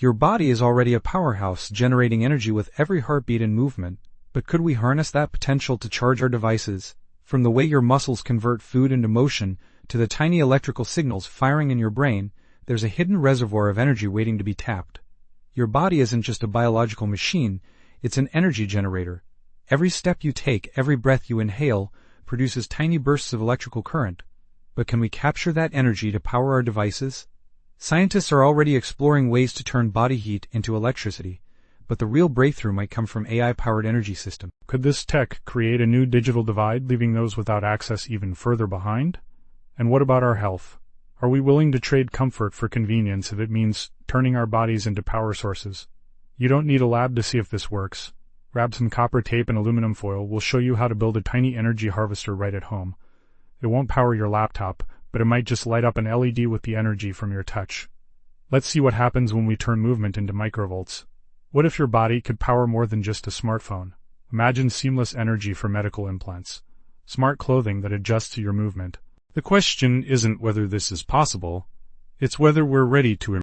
Your body is already a powerhouse, generating energy with every heartbeat and movement, but could we harness that potential to charge our devices? From the way your muscles convert food into motion to the tiny electrical signals firing in your brain, there's a hidden reservoir of energy waiting to be tapped. Your body isn't just a biological machine, it's an energy generator. Every step you take, every breath you inhale, produces tiny bursts of electrical current. But can we capture that energy to power our devices? Scientists are already exploring ways to turn body heat into electricity, but the real breakthrough might come from AI-powered energy systems. Could this tech create a new digital divide, leaving those without access even further behind? And what about our health? Are we willing to trade comfort for convenience if it means turning our bodies into power sources? You don't need a lab to see if this works. Grab some copper tape and aluminum foil. We'll show you how to build a tiny energy harvester right at home. It won't power your laptop, but it might just light up an LED with the energy from your touch. Let's see what happens when we turn movement into microvolts. What if your body could power more than just a smartphone? Imagine seamless energy for medical implants, smart clothing that adjusts to your movement. The question isn't whether this is possible, it's whether we're ready to